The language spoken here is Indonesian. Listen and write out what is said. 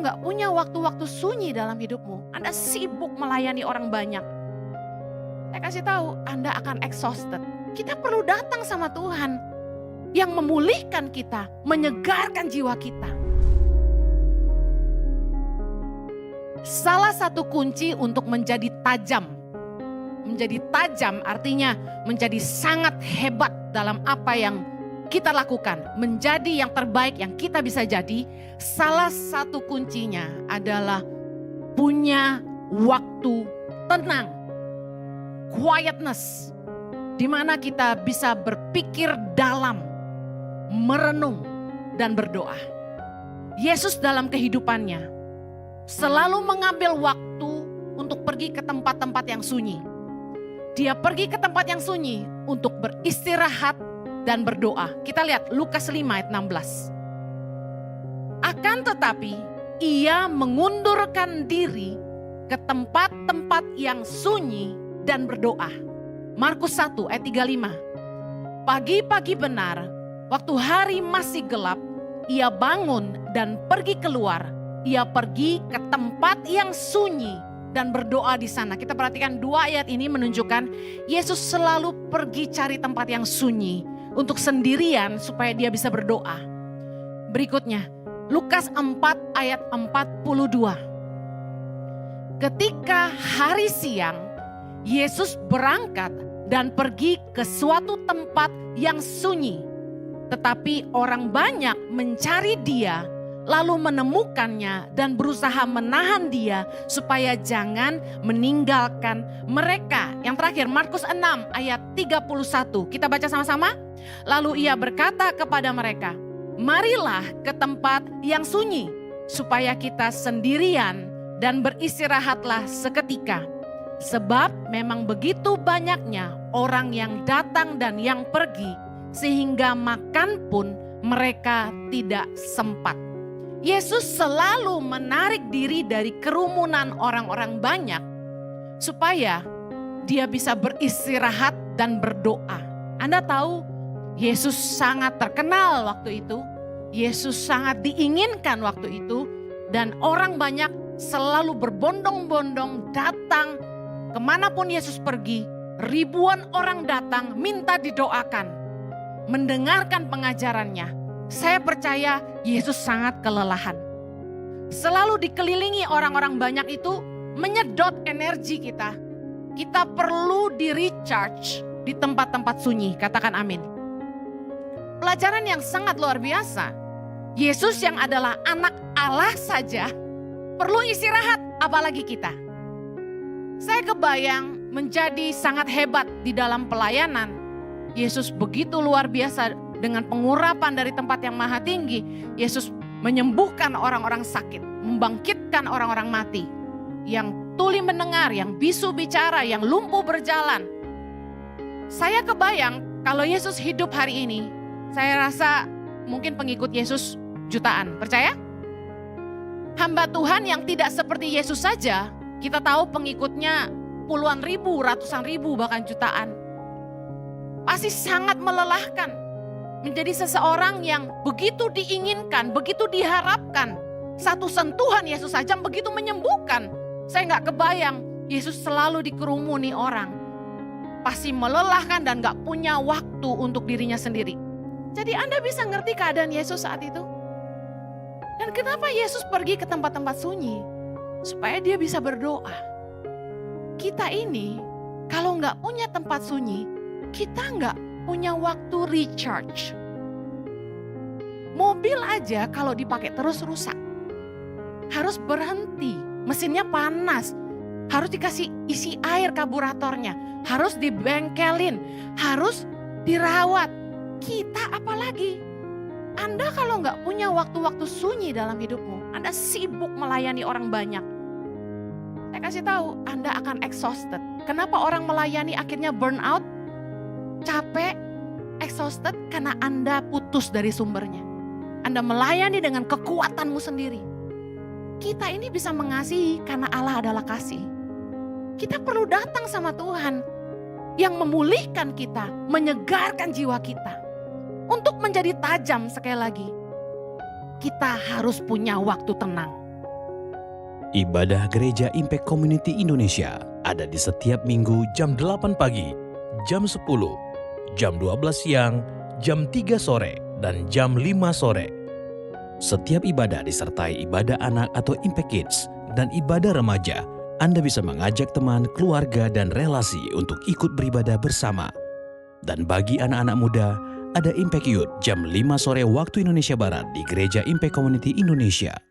nggak punya waktu-waktu sunyi dalam hidupmu, Anda sibuk melayani orang banyak, saya kasih tahu, Anda akan exhausted. Kita perlu datang sama Tuhan yang memulihkan kita, menyegarkan jiwa kita. Salah satu kunci untuk menjadi tajam. Menjadi tajam artinya menjadi sangat hebat dalam apa yang kita lakukan. Menjadi yang terbaik yang kita bisa jadi. Salah satu kuncinya adalah punya waktu tenang. Quietness. Di mana kita bisa berpikir dalam, merenung dan berdoa. Yesus dalam kehidupannya selalu mengambil waktu untuk pergi ke tempat-tempat yang sunyi. Dia pergi ke tempat yang sunyi untuk beristirahat dan berdoa. Kita lihat Lukas 5 ayat 16. Akan tetapi ia mengundurkan diri ke tempat-tempat yang sunyi dan berdoa. Markus 1 ayat 35. Pagi-pagi benar, waktu hari masih gelap, ia bangun dan pergi keluar. Ia pergi ke tempat yang sunyi dan berdoa di sana. Kita perhatikan dua ayat ini menunjukkan Yesus selalu pergi cari tempat yang sunyi untuk sendirian supaya dia bisa berdoa. Berikutnya, Lukas 4 ayat 42. Ketika hari siang, Yesus berangkat dan pergi ke suatu tempat yang sunyi. Tetapi orang banyak mencari dia, lalu menemukannya dan berusaha menahan dia supaya jangan meninggalkan mereka. Yang terakhir Markus 6 ayat 31. Kita baca sama-sama. Lalu ia berkata kepada mereka, marilah ke tempat yang sunyi supaya kita sendirian dan beristirahatlah seketika. Sebab memang begitu banyaknya orang yang datang dan yang pergi sehingga makan pun mereka tidak sempat. Yesus selalu menarik diri dari kerumunan orang-orang banyak supaya dia bisa beristirahat dan berdoa. Anda tahu Yesus sangat terkenal waktu itu. Yesus sangat diinginkan waktu itu. Dan orang banyak selalu berbondong-bondong datang kemanapun Yesus pergi. Ribuan orang datang minta didoakan. Mendengarkan pengajarannya. Saya percaya Yesus sangat kelelahan. Selalu dikelilingi orang-orang banyak itu menyedot energi kita. Kita perlu di-recharge di tempat-tempat sunyi. Katakan amin. Pelajaran yang sangat luar biasa. Yesus yang adalah anak Allah saja perlu istirahat, apalagi kita. Saya kebayang menjadi sangat hebat di dalam pelayanan. Yesus begitu luar biasa dengan pengurapan dari tempat yang maha tinggi. Yesus menyembuhkan orang-orang sakit, membangkitkan orang-orang mati. Yang tuli mendengar, yang bisu bicara, yang lumpuh berjalan. Saya kebayang kalau Yesus hidup hari ini, saya rasa mungkin pengikut Yesus jutaan, percaya? Hamba Tuhan yang tidak seperti Yesus saja, kita tahu pengikutnya puluhan ribu, ratusan ribu, bahkan jutaan. Pasti sangat melelahkan. Menjadi seseorang yang begitu diinginkan, begitu diharapkan. Satu sentuhan Yesus saja begitu menyembuhkan. Saya gak kebayang Yesus selalu dikerumuni orang. Pasti melelahkan dan gak punya waktu untuk dirinya sendiri. Jadi Anda bisa ngerti keadaan Yesus saat itu. Dan kenapa Yesus pergi ke tempat-tempat sunyi? Supaya dia bisa berdoa. Kita ini kalau nggak punya tempat sunyi, kita nggak punya waktu recharge. Mobil aja kalau dipakai terus rusak. Harus berhenti, mesinnya panas. Harus dikasih isi air karburatornya. Harus dibengkelin, harus dirawat. Kita apalagi? Anda kalau nggak punya waktu-waktu sunyi dalam hidupmu, Anda sibuk melayani orang banyak. Saya kasih tahu, Anda akan exhausted. Kenapa orang melayani akhirnya burn out? Capek, exhausted karena Anda putus dari sumbernya. Anda melayani dengan kekuatanmu sendiri. Kita ini bisa mengasihi karena Allah adalah kasih. Kita perlu datang sama Tuhan yang memulihkan kita, menyegarkan jiwa kita. Untuk menjadi tajam sekali lagi, kita harus punya waktu tenang. Ibadah Gereja Impact Community Indonesia ada di setiap minggu jam 8 pagi, jam 10, jam 12 siang, jam 3 sore, dan jam 5 sore. Setiap ibadah disertai ibadah anak atau Impact Kids dan ibadah remaja. Anda bisa mengajak teman, keluarga, dan relasi untuk ikut beribadah bersama. Dan bagi anak-anak muda, ada Impact Youth jam 5 sore waktu Indonesia Barat di Gereja Impact Community Indonesia.